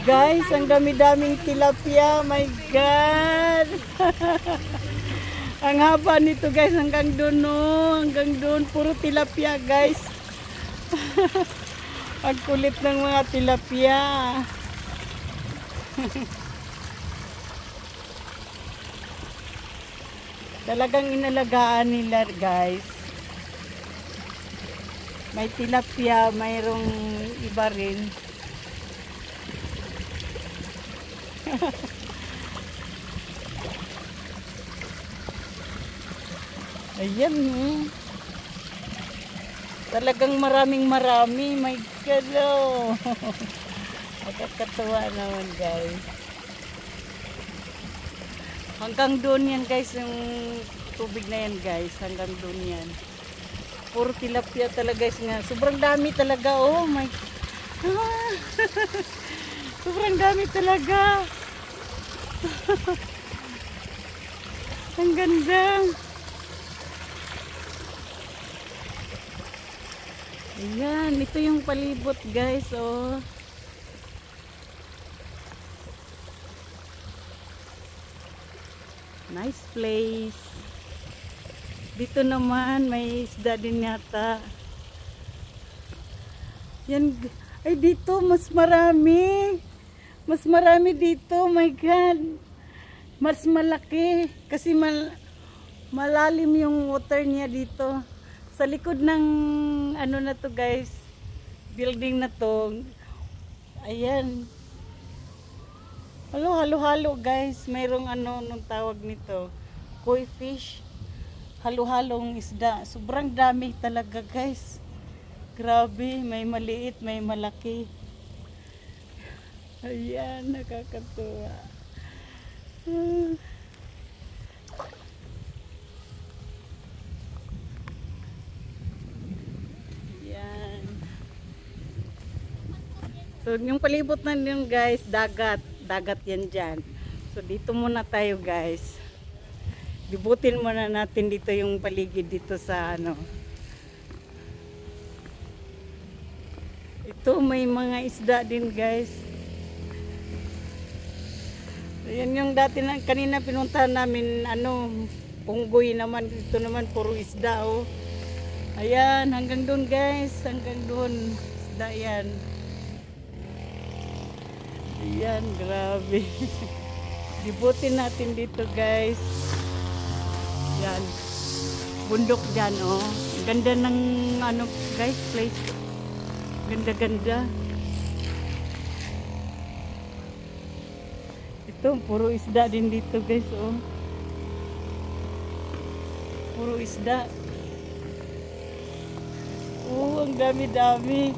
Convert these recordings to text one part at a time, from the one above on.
Guys, ang dami-daming tilapia. My God! Ang haba nito guys, hanggang doon, no? Hanggang doon, puro tilapia guys. Ang kulit ng mga tilapia. Talagang inalagaan nila guys. May tilapia, mayroong iba rin. Ayan eh. Talagang maraming marami. My God, oh. Nakakatuwa naman guys. Hanggang doon yan guys, yung tubig na yan guys. Hanggang doon yan. Puro tilapia talaga guys nga. Sobrang dami talaga, oh my. Sobrang dami talaga. Ang ganda. Ayan, ito yung palibot guys, oh. Nice place. Dito naman may isda din yata. Yan, ay dito mas marami. Mas marami dito, my God. Mas malaki kasi malalim yung water niya dito. Sa likod ng ano na to guys, building na to. Ayan. Halo-halo guys, mayroong ano nung tawag nito, koi fish. Halo-halong isda. Sobrang dami talaga guys. Grabe, may maliit, may malaki. Ayan, nakakatuwa. Ayan. So, yung palibot na yun guys, dagat. Dagat yan dyan. So, dito muna tayo guys. Libutin muna natin dito yung paligid dito sa ano. Ito may mga isda din guys. Ayan yung dati na kanina pinuntahan namin ano, Punggoy naman. Ito naman puro isda, oh. Ayan, hanggang doon guys, hanggang doon. Isda yan. Ayan, grabe. Libutin natin dito guys. Yan. Bundok dyan, oh. Ganda ng ano guys, place. Ganda-ganda. Ito, puro isda din dito guys, oh. Puro isda. Oh, ang dami-dami.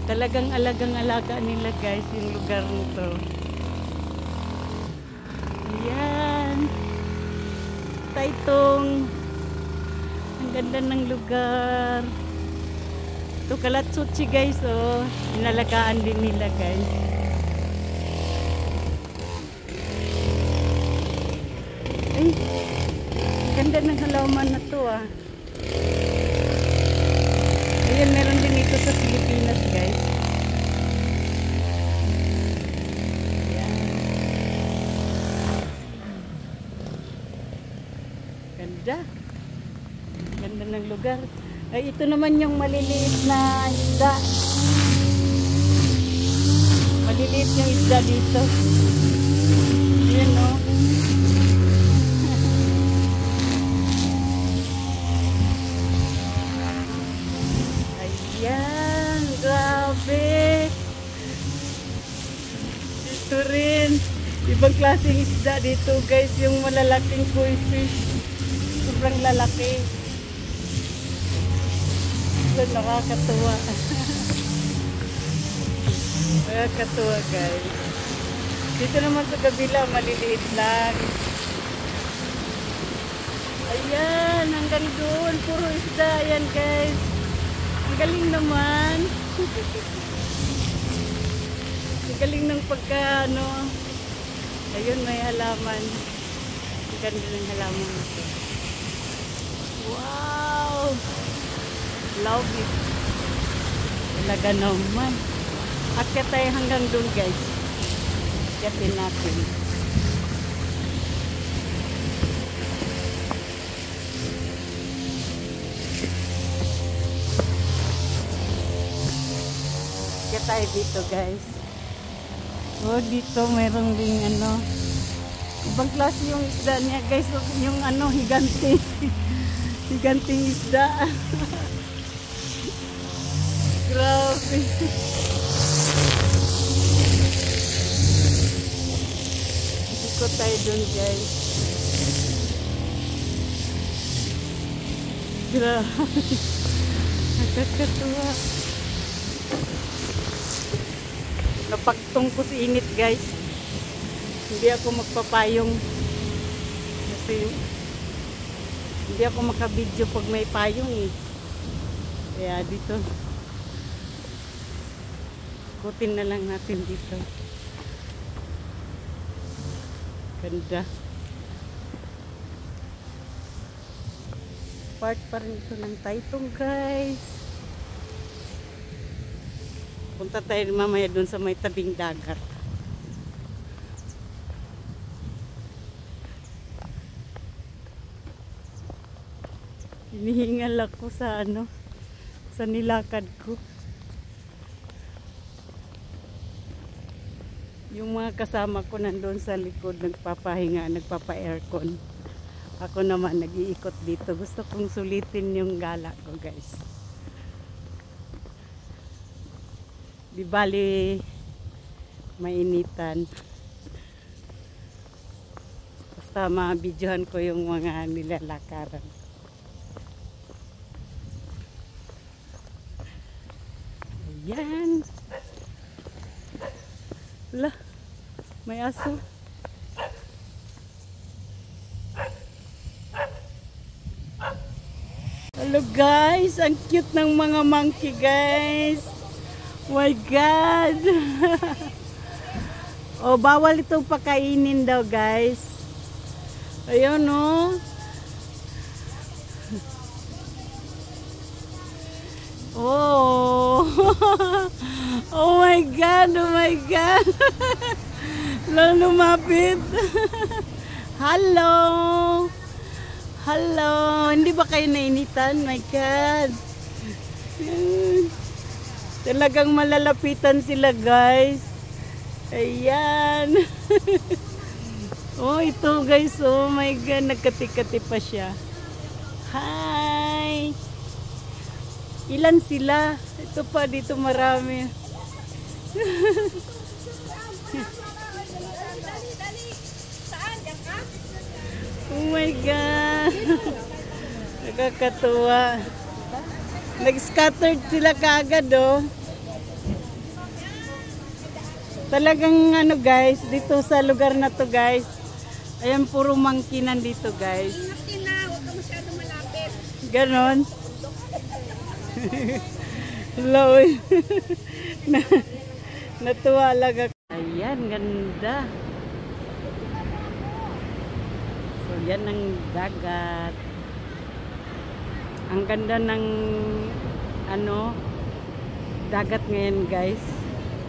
Talagang alagang-alaga nila guys yung lugar nito. Ayan. Taytong. Ang ganda ng lugar. Ito Kalatsutsi guys, oh. Inalagaan din nila guys. Ay, ang ganda ng halaman na to, ah. Ayan, meron din ito sa Pilipinas guys. Ganda. Ganda ng lugar. Ay, ito naman yung maliliit na isda. Maliliit yung isda dito. Ayan, oh. Ayan, grabe. Ito rin. Ibang klaseng isda dito guys. Yung malalaking koi fish. Sobrang lalaki. So, nakakatuwa. Nakakatuwa guys. Dito naman sa kabila, maliliit lang. Ayan, hanggang doon. Puro isda. Ayan guys. Ang galing naman. Ang galing ng pagka, ano. Ayun, may halaman. Ang ganda ng halaman ito. Wow! Love it. Talaga naman. Akyat tayo hanggang doon guys. Akyatin natin. Akyat tayo dito guys. Oh, dito mayroong ding ano. Ibang klase yung isda niya guys. Yung ano, higante. Higanting isda. Grabe. Ikot tayo dun guys. Grabe. Nakakatuwa. Napagtong ko si init guys. Hindi ako magpapayong. Kasi hindi ako makabidyo pag may payong eh. Kaya dito. Ikutin na lang natin dito. Ganda. Part pa rin ito ng Taytong guys. Punta tayo mamaya dun sa may tabing dagat. Hinihingal ako sa ano, sa nilakad ko. Yung mga kasama ko nandun sa likod nagpapahinga, nagpapa-aircon. Ako naman nag-iikot dito. Gusto kong sulitin yung gala ko guys. Di bali mainitan. Basta ma-videohan ko yung mga nilalakaran. Ayan. Wala. May aso. Hello guys. Ang cute ng mga monkey guys. My God. Oh, bawal itong pakainin daw guys. Ayun oh. Oh. Oh my God, oh my God. Lang lumapit. Hello. Hello. Hindi ba kayo nainitan? My God. Talagang malalapitan sila guys. Ayan. Oh, ito guys. Oh my God. Nagkati-kati pa siya. Hi. Ilan sila? Ito pa dito marami. Oh my God. Nakakatuwa. Nag-scattered sila kaagad oh. Talagang ano guys, dito sa lugar na to guys. Ayan puro monkey nandito guys. Huwag ka masyado malapit. Ganon. Hello. Natuwa lang ako. Ayan, ganda. So, yan ang dagat. Ang ganda ng ano, dagat ngayon guys.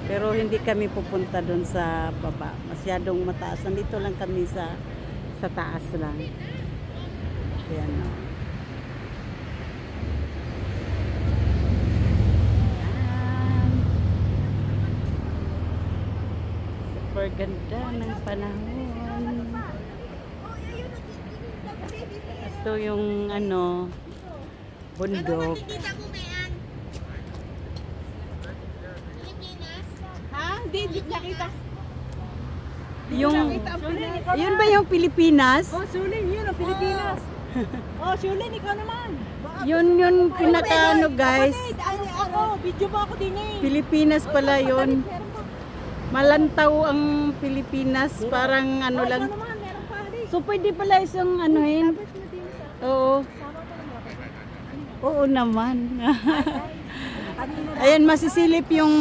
Pero hindi kami pupunta doon sa baba. Masyadong mataas. Nandito lang kami sa taas lang. Ayan o. Super ganda ng panahon. Ito yung ano, bundok. Hindi nakita. Yung, yun ba yung Pilipinas? Oh, Sulin, yun ang Pilipinas. Oh, Sulin, ikaw naman. Yun pinaka ano guys. Ako, video ba ako din eh. Pilipinas pala yun. Malantaw ang Pilipinas. Parang ano lang. So pwede pala isang anuhin. Oo. Oo naman. Ayan, masisilip yung...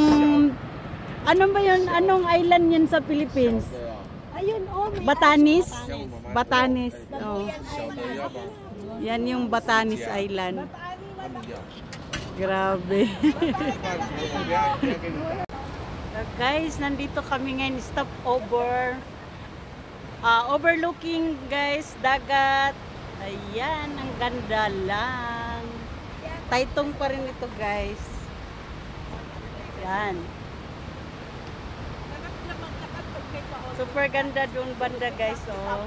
Ano ba yun? Anong island yan sa Philippines? Ayun, oh. Batanes? Batanes. Oh. Yan yung Batanes Island. Grabe. Guys, nandito kami ngayon, stop over. Overlooking guys, dagat. Ayan, ang ganda lang. Taytong pa rin ito guys. Yan. Super ganda doon banda guys. Oh.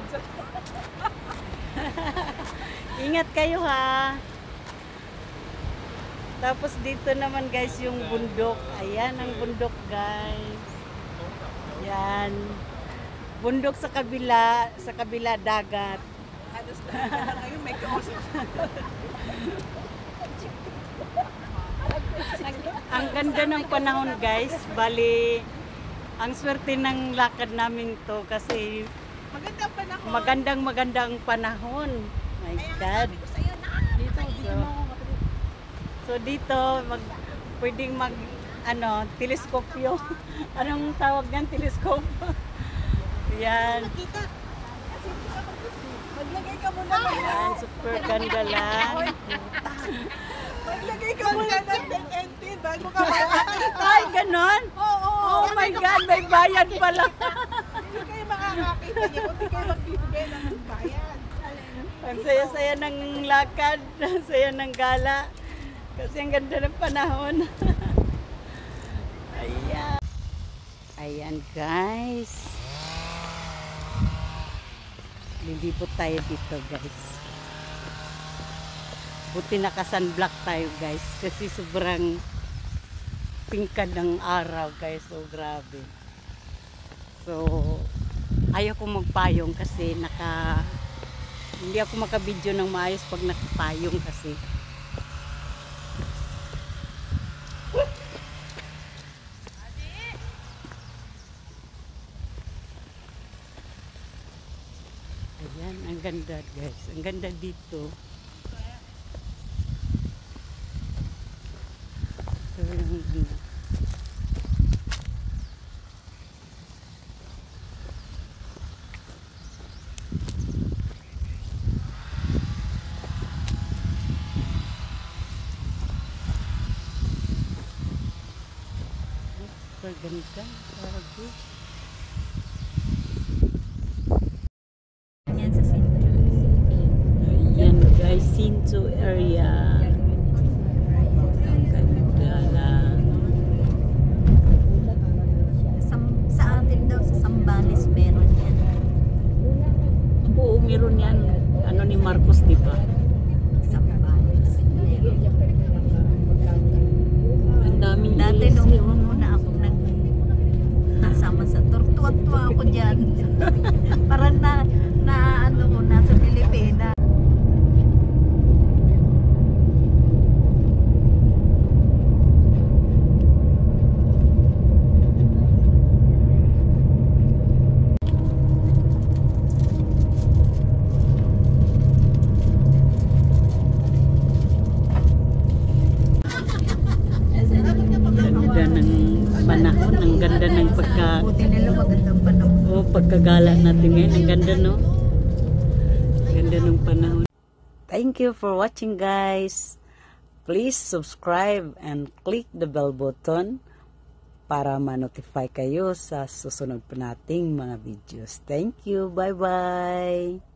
Ingat kayo ha. Tapos dito naman guys yung bundok. Ayan ang bundok guys. Yan. Bundok sa kabila dagat. Ngayon may kausap. Ang ganda ng panahon guys. Bali, ang swerte ng lakad namin to kasi Magandang panahon. magandang panahon. My God. So dito pwedeng teleskopyo. Anong tawag niyan? Teleskop. Yan. Nakita. Maglagay ka muna Yan, super ganda lang. Maglagay ka muna ng 10 bago ka makakita. Ay, ganon? Oo. Oh my God, may bayad pala. Hindi kayo makakakita niya kung hindi kayo magbibigay ng bayan. Ang saya-saya ng lakad, ang saya ng gala. Kasi ang ganda ng panahon. Ayan. Ayan guys. Lilipot tayo dito guys. Buti naka-sunblock tayo guys. Kasi sobrang tingkad ng araw guys. So grabe. So ayaw ko magpayong kasi hindi ako makabidyo ng maayos pag nakapayong kasi. Ayan, ang ganda guys. Ang ganda dito. Ganda, grabe. Yan sa Sinto. Ayan guys, Sinto area. Ang ganda lang. Sa atin daw sa Sambales meron yan. Oo, meron yan. Ano ni Marcos, di ba? Sambales. Ang daming Dati ilis. nung una akong nasama sa tour, tuwa-tuwa ako dyan. Parang ano ko, nasa Pilipinas. Ganda ng panahon, ang ganda ng Buti nila magandang panahon. pagkagala natin ngayon. Ang ganda, no? Ganda ng panahon. Thank you for watching, guys. Please subscribe and click the bell button para ma-notify kayo sa susunod pa nating mga videos. Thank you. Bye-bye.